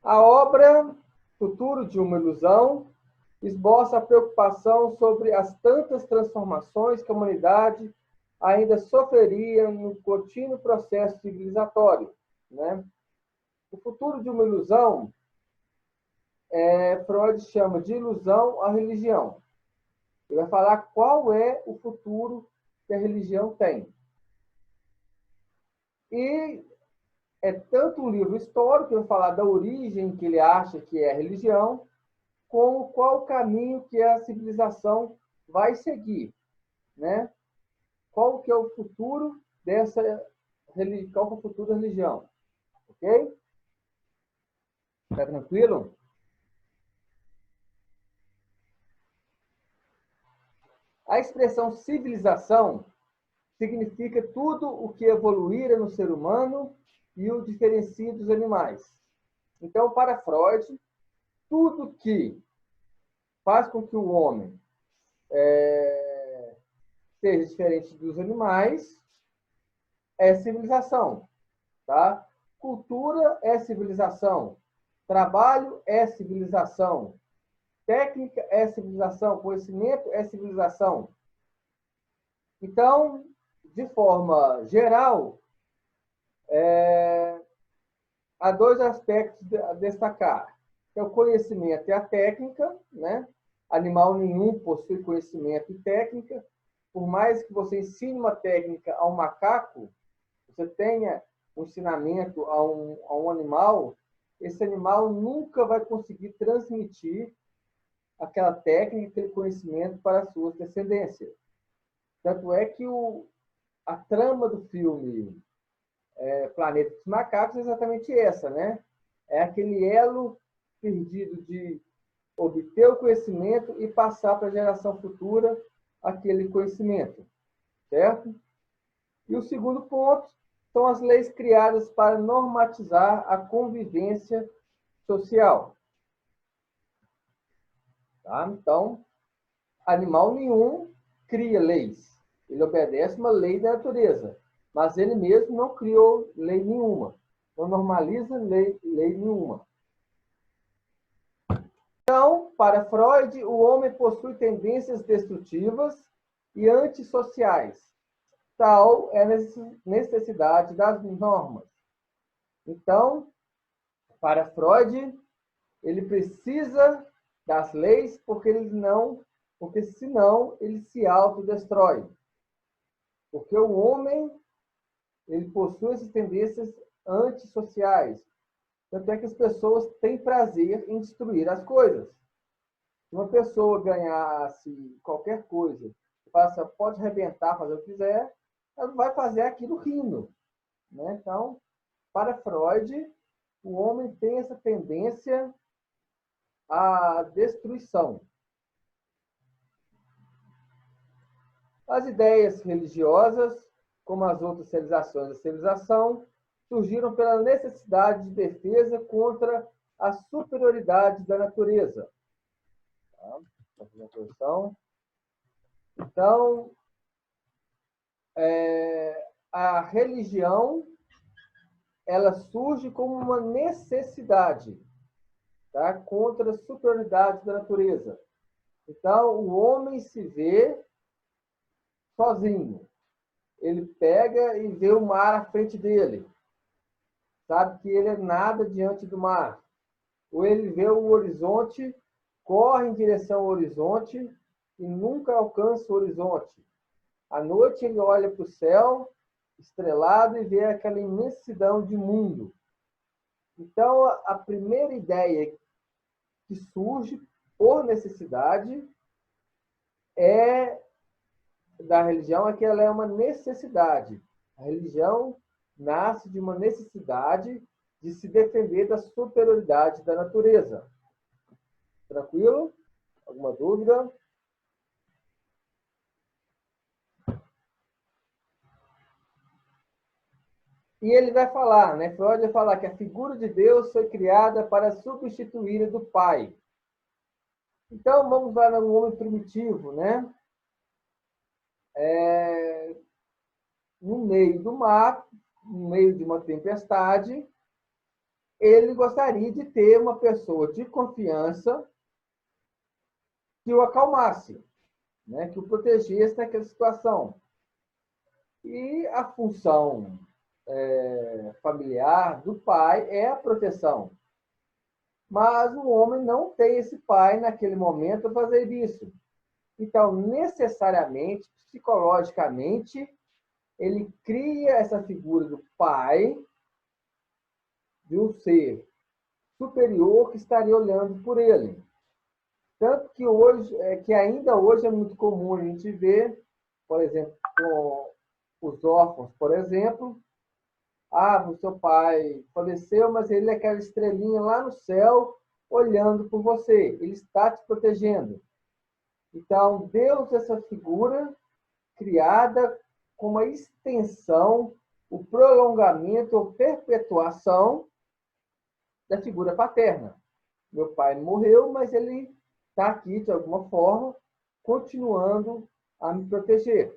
A obra Futuro de uma Ilusão esboça a preocupação sobre as tantas transformações que a humanidade ainda sofreria no contínuo processo civilizatório, né? O futuro de uma ilusão, Freud chama de ilusão à religião. Ele vai falar qual é o futuro que a religião tem. E é tanto um livro histórico, que vai falar da origem que ele acha que é a religião, como qual o caminho que a civilização vai seguir, né? Qual que é o futuro dessa religião, qual que é o futuro da religião, ok? Tá tranquilo? A expressão civilização significa tudo o que evoluíra no ser humano e o diferencia dos animais. Então, para Freud, tudo que faz com que o homem seja diferente dos animais é civilização, tá? Cultura é civilização, trabalho é civilização, técnica é civilização, conhecimento é civilização. Então, de forma geral, há dois aspectos a destacar. É o conhecimento e a técnica, né? Animal nenhum possui conhecimento e técnica. Por mais que você ensine uma técnica a um macaco, você tenha um ensinamento a um animal, esse animal nunca vai conseguir transmitir aquela técnica, aquele conhecimento para as suas descendências. Tanto é que a trama do filme Planeta dos Macacos é exatamente essa, né? É aquele elo perdido de obter o conhecimento e passar para a geração futura aquele conhecimento, certo? E o segundo ponto são as leis criadas para normatizar a convivência social. Tá? Então, animal nenhum cria leis. Ele obedece uma lei da natureza, mas ele mesmo não criou lei nenhuma. Não normaliza lei nenhuma. Então, para Freud, o homem possui tendências destrutivas e antissociais. Tal é a necessidade das normas. Então, para Freud, ele precisa das leis porque senão ele se autodestrói. Porque o homem, ele possui essas tendências antissociais. Tanto é que as pessoas têm prazer em destruir as coisas. Se uma pessoa ganhasse qualquer coisa, pode arrebentar, fazer o que quiser, ela vai fazer aquilo rindo, né? Então, para Freud, o homem tem essa tendência à destruição. As ideias religiosas, como as outras civilizações da civilização, surgiram pela necessidade de defesa contra a superioridade da natureza. Então, a religião ela surge como uma necessidade, tá? Contra a superioridade da natureza. Então, o homem se vê sozinho. Ele pega e vê o mar à frente dele. Sabe que ele é nada diante do mar. Ou ele vê o horizonte, corre em direção ao horizonte e nunca alcança o horizonte. À noite ele olha para o céu estrelado e vê aquela imensidão de mundo. Então, a primeira ideia que surge por necessidade da religião é que ela é uma necessidade. A religião nasce de uma necessidade de se defender da superioridade da natureza. Tranquilo? Alguma dúvida? E ele vai falar, né? Freud vai falar que a figura de Deus foi criada para substituir a do Pai. Então, vamos lá no homem primitivo, né? No meio do mar, no meio de uma tempestade, ele gostaria de ter uma pessoa de confiança que o acalmasse, né? Que o protegesse naquela situação. E a função familiar do pai é a proteção. Mas o homem não tem esse pai naquele momento a fazer isso. Então, necessariamente, psicologicamente, ele cria essa figura do pai, de um ser superior que estaria olhando por ele. Tanto que hoje, que ainda hoje é muito comum a gente ver, por exemplo, com os órfãos, por exemplo, o seu pai faleceu, mas ele é aquela estrelinha lá no céu, olhando por você. Ele está te protegendo. Então, Deus é essa figura criada com uma extensão, o prolongamento ou perpetuação da figura paterna. Meu pai morreu, mas ele está aqui, de alguma forma, continuando a me proteger.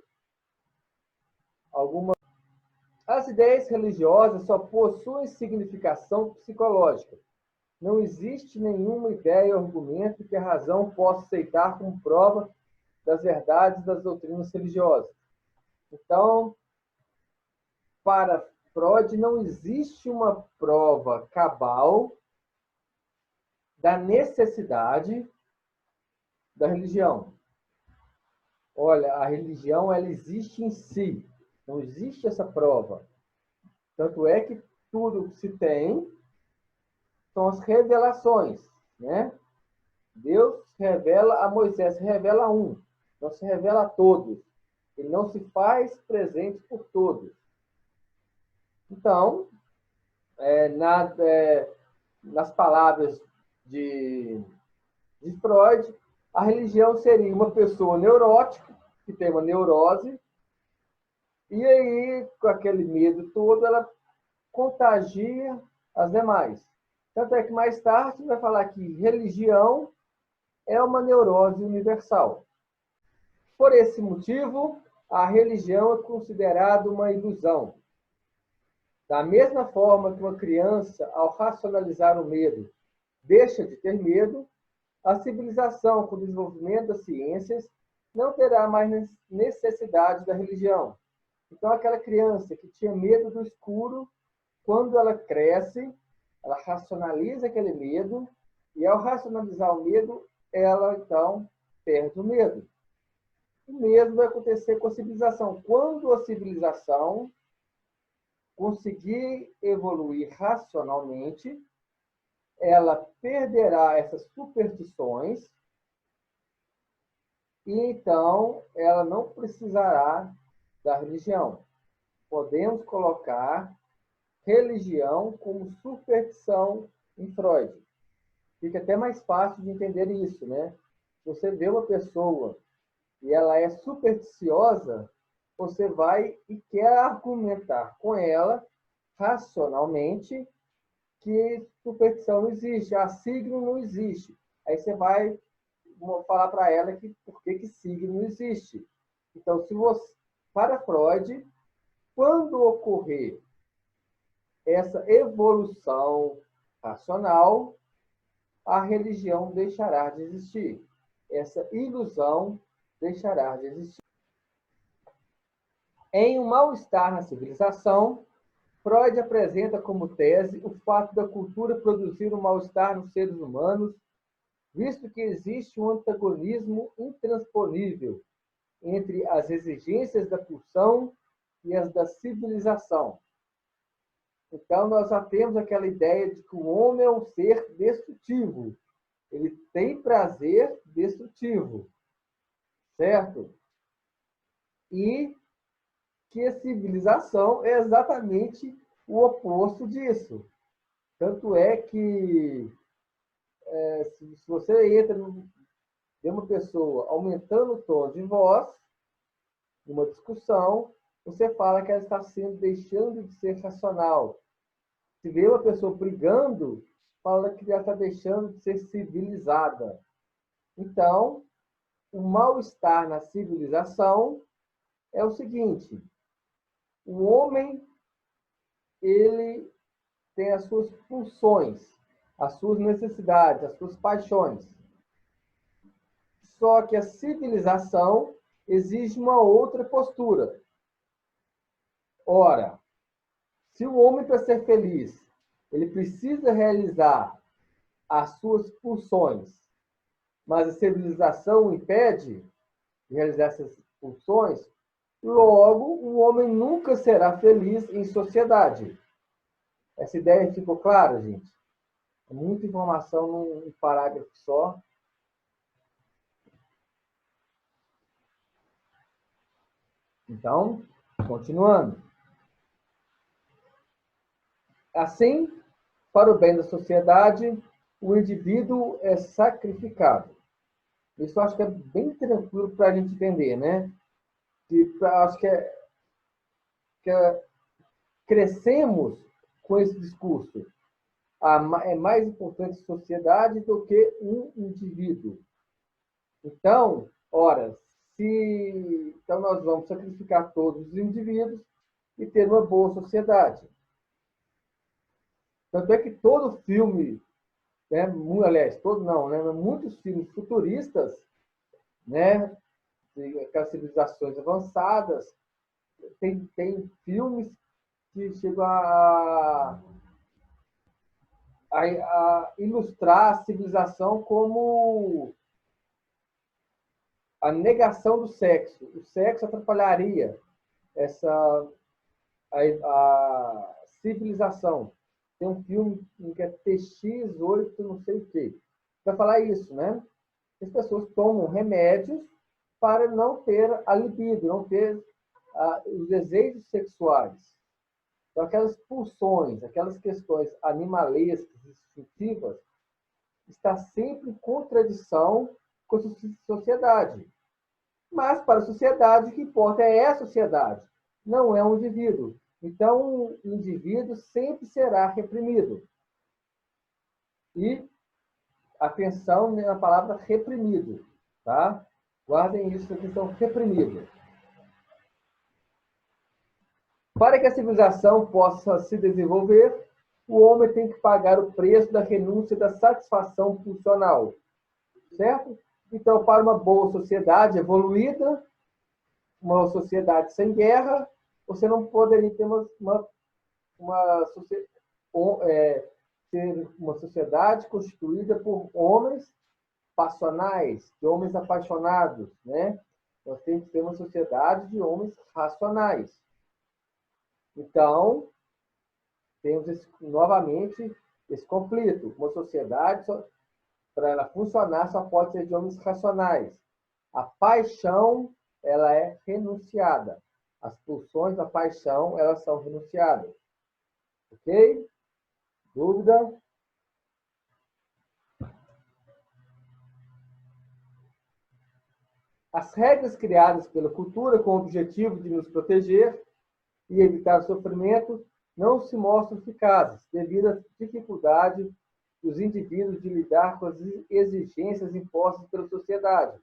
As ideias religiosas só possuem significação psicológica. Não existe nenhuma ideia ou argumento que a razão possa aceitar como prova das verdades das doutrinas religiosas. Então, para Freud, não existe uma prova cabal da necessidade da religião. Olha, a religião ela existe em si, não existe essa prova. Tanto é que tudo que se tem são as revelações, né? Deus revela a Moisés, se revela a um, não se revela a todos. Ele não se faz presente por todos. Então, nas palavras de Freud, a religião seria uma pessoa neurótica, que tem uma neurose, e aí, com aquele medo todo, ela contagia as demais. Tanto é que mais tarde vai falar que religião é uma neurose universal. Por esse motivo, a religião é considerada uma ilusão. Da mesma forma que uma criança, ao racionalizar o medo, deixa de ter medo, a civilização, com o desenvolvimento das ciências, não terá mais necessidade da religião. Então, aquela criança que tinha medo do escuro, quando ela cresce, ela racionaliza aquele medo, e ao racionalizar o medo, ela, então, perde o medo. O mesmo vai acontecer com a civilização. Quando a civilização conseguir evoluir racionalmente, ela perderá essas superstições e então ela não precisará da religião. Podemos colocar religião como superstição em Freud. Fica até mais fácil de entender isso, né? Se você vê uma pessoa e ela é supersticiosa, você vai e quer argumentar com ela racionalmente que superstição não existe, signo não existe. Aí você vai falar para ela que por que signo não existe. Então, para Freud, quando ocorrer essa evolução racional, a religião deixará de existir. Essa ilusão deixará de existir. Em Um Mal-Estar na Civilização, Freud apresenta como tese o fato da cultura produzir um mal-estar nos seres humanos, visto que existe um antagonismo intransponível entre as exigências da pulsão e as da civilização. Então, nós já temos aquela ideia de que o homem é um ser destrutivo. Ele tem prazer destrutivo, certo? E que a civilização é exatamente o oposto disso. Tanto é que se você entra de uma pessoa aumentando o tom de voz, numa discussão, você fala que ela está deixando de ser racional. Se vê uma pessoa brigando, fala que ela está deixando de ser civilizada. Então, o mal-estar na civilização é o seguinte: o homem, ele têm as suas pulsões, as suas necessidades, as suas paixões. Só que a civilização exige uma outra postura. Ora, se o homem, para ser feliz, ele precisa realizar as suas pulsões, mas a civilização o impede de realizar essas pulsões, logo, o homem nunca será feliz em sociedade. Essa ideia ficou clara, gente? Muita informação num parágrafo só. Então, continuando. Assim, para o bem da sociedade, o indivíduo é sacrificado. Isso eu acho que é bem tranquilo para a gente entender, né? Acho que crescemos com esse discurso. É mais importante a sociedade do que um indivíduo. Então, ora, então nós vamos sacrificar todos os indivíduos e ter uma boa sociedade. Tanto é que todo filme, né, aliás, todo não, né, muitos filmes futuristas, né, de aquelas civilizações avançadas, tem filmes que chegam a ilustrar a civilização como a negação do sexo. O sexo atrapalharia a civilização. Tem um filme que é TX8, não sei o quê. Vai falar isso, né? As pessoas tomam remédios para não ter a libido, não ter os desejos sexuais. Então, aquelas pulsões, aquelas questões animalescas, instintivas, está sempre em contradição com a sociedade. Mas, para a sociedade, o que importa é a sociedade, não é um indivíduo. Então, o indivíduo sempre será reprimido. E atenção na palavra reprimido, tá? Guardem isso, a questão reprimido. Para que a civilização possa se desenvolver, o homem tem que pagar o preço da renúncia da satisfação pulsional, certo? Então, para uma boa sociedade evoluída, uma sociedade sem guerra, você não poderia ter ter uma sociedade constituída por homens passionais, de homens apaixonados, né? Nós temos que ter uma sociedade de homens racionais. Então, temos novamente esse conflito. Uma sociedade, para ela funcionar, só pode ser de homens racionais. A paixão, ela é renunciada. As pulsões da paixão, elas são renunciadas. Ok? Dúvida? As regras criadas pela cultura com o objetivo de nos proteger e evitar sofrimento não se mostram eficazes devido à dificuldade dos indivíduos de lidar com as exigências impostas pela sociedade.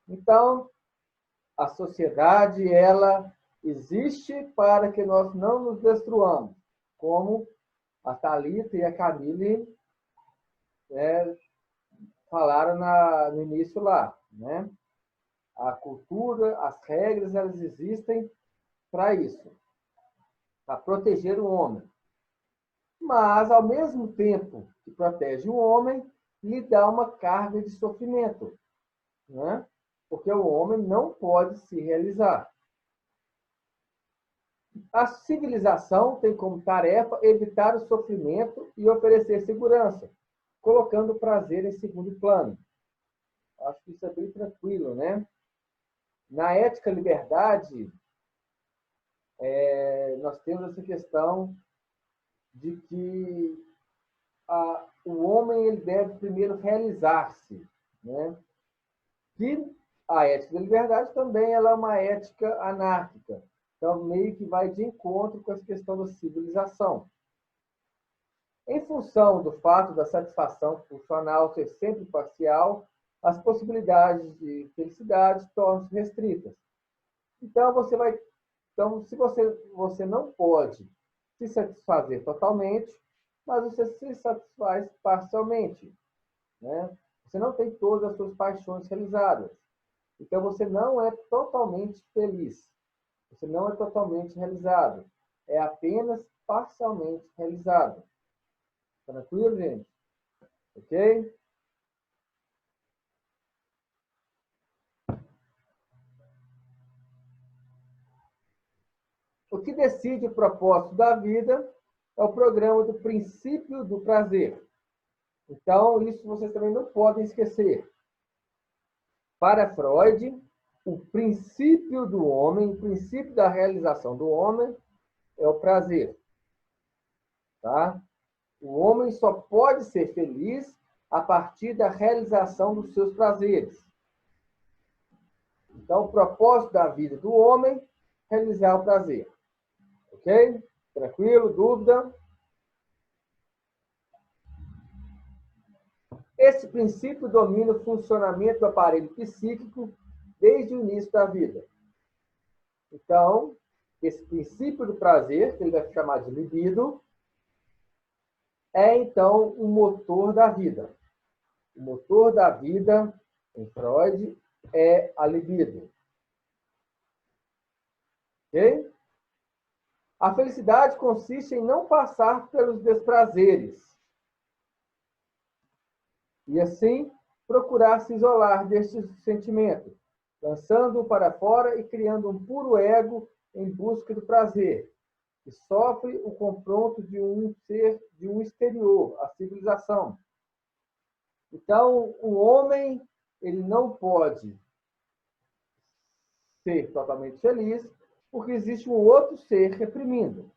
Então, a sociedade, ela existe para que nós não nos destruamos, como a Thalita e a Camille falaram no início lá, né? A cultura, as regras, elas existem para isso, para proteger o homem. Mas, ao mesmo tempo que protege o homem, lhe dá uma carga de sofrimento, né? Porque o homem não pode se realizar. A civilização tem como tarefa evitar o sofrimento e oferecer segurança, colocando o prazer em segundo plano. Acho que isso é bem tranquilo, né? Na ética liberdade, nós temos essa questão de que o homem ele deve primeiro realizar-se, né? Que a ética da liberdade também ela é uma ética anárquica. Então, meio que vai de encontro com essa questão da civilização. Em função do fato da satisfação funcional ser sempre parcial, as possibilidades de felicidade tornam-se restritas. Então, se você não pode se satisfazer totalmente, mas você se satisfaz parcialmente, né? Você não tem todas as suas paixões realizadas. Então, você não é totalmente feliz. Você não é totalmente realizado. É apenas parcialmente realizado. Tranquilo, gente? Ok? O que decide o propósito da vida é o programa do princípio do prazer. Então, isso vocês também não podem esquecer. Para Freud, o princípio do homem, o princípio da realização do homem é o prazer. Tá? O homem só pode ser feliz a partir da realização dos seus prazeres. Então, o propósito da vida do homem é realizar o prazer. Ok? Tranquilo? Dúvida? Esse princípio domina o funcionamento do aparelho psíquico desde o início da vida. Então, esse princípio do prazer, que ele vai chamar de libido, é então o motor da vida. O motor da vida, em Freud, é a libido. Ok? A felicidade consiste em não passar pelos desprazeres e, assim, procurar se isolar deste sentimento, lançando-o para fora e criando um puro ego em busca do prazer, que sofre o confronto de um ser, de um exterior, a civilização. Então, o homem, ele não pode ser totalmente feliz, porque existe um outro ser reprimindo.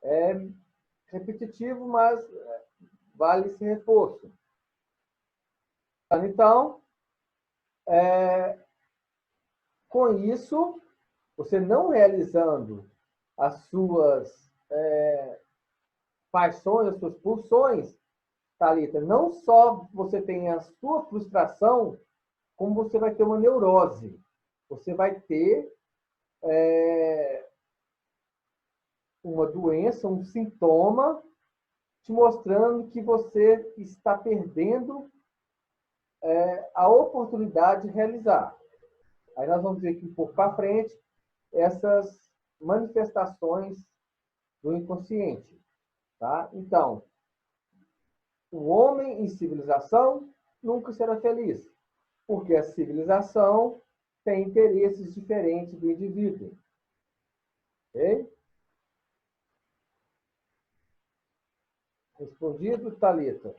É repetitivo, mas vale esse reforço. Então, com isso, você não realizando as suas paixões, as suas pulsões, Thalita, não só você tem a sua frustração, como você vai ter uma neurose. Você vai ter uma doença, um sintoma, te mostrando que você está perdendo a oportunidade de realizar. Aí nós vamos ver aqui um pouco para frente essas manifestações do inconsciente. Tá? Então, o homem em civilização nunca será feliz, porque a civilização tem interesses diferentes do indivíduo. Ok? Respondido, Thalita?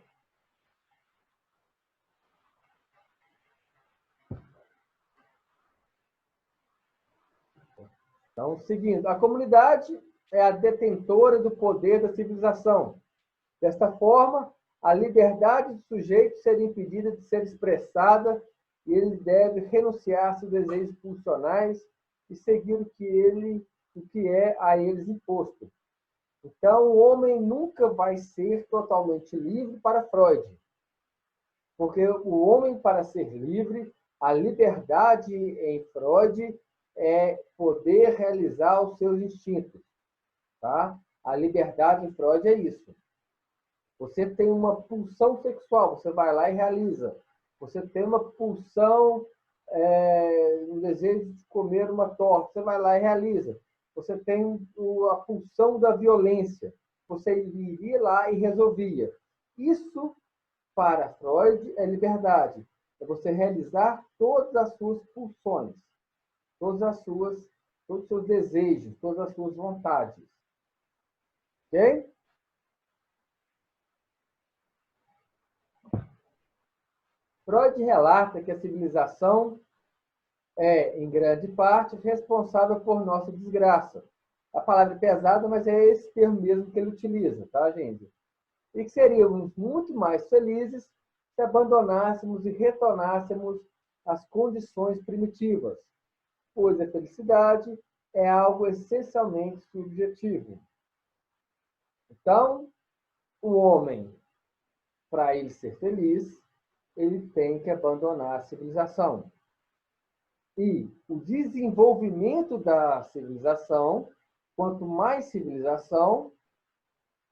Então, seguindo, a comunidade é a detentora do poder da civilização. Desta forma, a liberdade do sujeito seria impedida de ser expressada e ele deve renunciar a seus desejos pulsionais e seguir o que é a eles imposto. Então, o homem nunca vai ser totalmente livre para Freud. Porque o homem, para ser livre, a liberdade em Freud é poder realizar os seus instintos. Tá? A liberdade em Freud é isso. Você tem uma pulsão sexual, você vai lá e realiza. Você tem uma pulsão, um desejo de comer uma torta, você vai lá e realiza. Você tem a pulsão da violência, você iria lá e resolvia. Isso, para Freud, é liberdade. É você realizar todas as suas pulsões, todos os seus desejos, todas as suas vontades. Ok? Freud relata que a civilização é, em grande parte, responsável por nossa desgraça. A palavra é pesada, mas é esse termo mesmo que ele utiliza, tá, gente? E que seríamos muito mais felizes se abandonássemos e retornássemos às condições primitivas, pois a felicidade é algo essencialmente subjetivo. Então, o homem, para ele ser feliz, ele tem que abandonar a civilização. E o desenvolvimento da civilização, quanto mais civilização,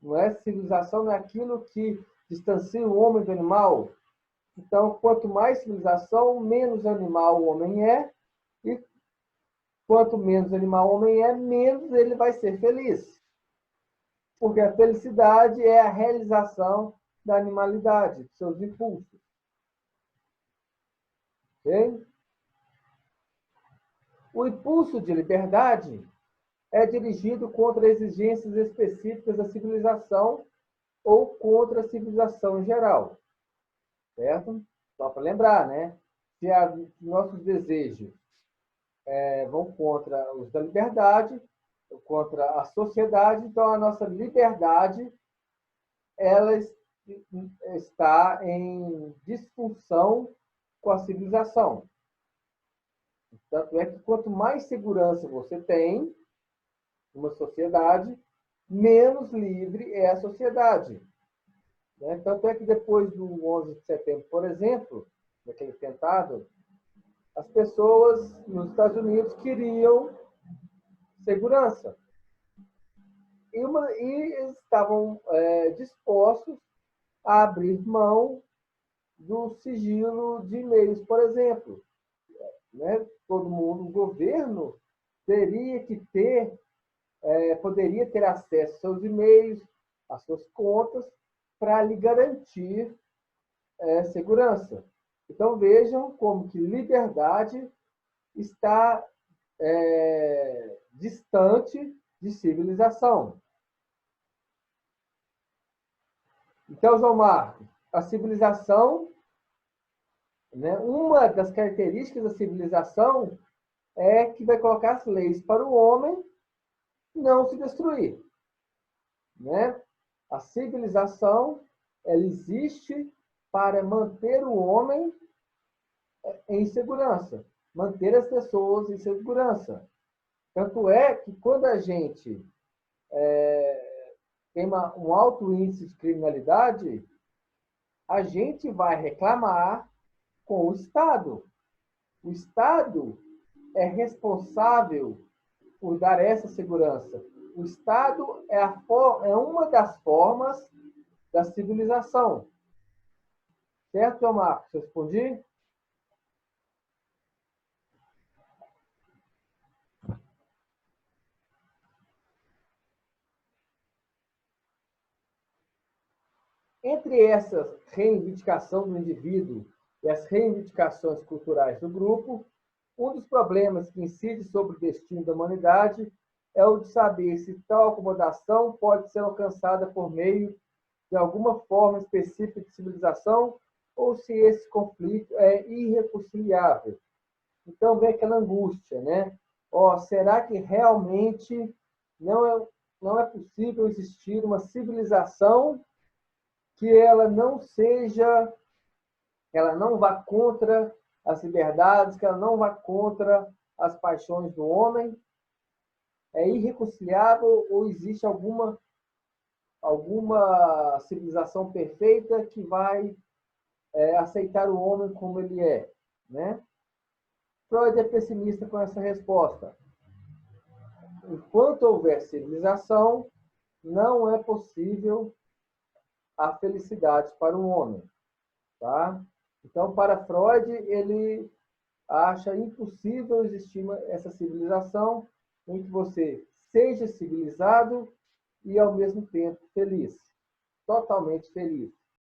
não é? Civilização não é aquilo que distancia o homem do animal. Então, quanto mais civilização, menos animal o homem é, e quanto menos animal o homem é, menos ele vai ser feliz. Porque a felicidade é a realização da animalidade, de seus impulsos. Ok? O impulso de liberdade é dirigido contra exigências específicas da civilização ou contra a civilização em geral. Certo? Só para lembrar, né? Se nossos desejos vão contra os da liberdade, contra a sociedade, então a nossa liberdade ela está em disfunção com a civilização. Tanto é que quanto mais segurança você tem numa sociedade, menos livre é a sociedade. Né? Tanto é que depois do 11 de setembro, por exemplo, daquele atentado, as pessoas nos Estados Unidos queriam segurança. E estavam dispostos a abrir mão do sigilo de e-mails, por exemplo. Né? Todo mundo, o governo, teria que ter, poderia ter acesso aos seus e-mails, às suas contas, para lhe garantir segurança. Então, vejam como que liberdade está distante de civilização. Então, João Marcos, a civilização, né, uma das características da civilização é que vai colocar as leis para o homem não se destruir. Né? A civilização ela existe para manter o homem em segurança, manter as pessoas em segurança. Tanto é que quando a gente tem um alto índice de criminalidade, a gente vai reclamar com o Estado. O Estado é responsável por dar essa segurança. O Estado é uma das formas da civilização. Certo, João Marcos? Respondi? Entre essa reivindicação do indivíduo e as reivindicações culturais do grupo, um dos problemas que incide sobre o destino da humanidade é o de saber se tal acomodação pode ser alcançada por meio de alguma forma específica de civilização ou se esse conflito é irreconciliável. Então vem aquela angústia, né? Será que realmente não é possível existir uma civilização que ela não vá contra as liberdades, que ela não vá contra as paixões do homem? É irreconciliável ou existe alguma civilização perfeita que vai aceitar o homem como ele é? Né? Freud é pessimista com essa resposta. Enquanto houver civilização, não é possível a felicidade para o homem. Tá? Então, para Freud, ele acha impossível existir essa civilização em que você seja civilizado e, ao mesmo tempo, feliz. Totalmente feliz.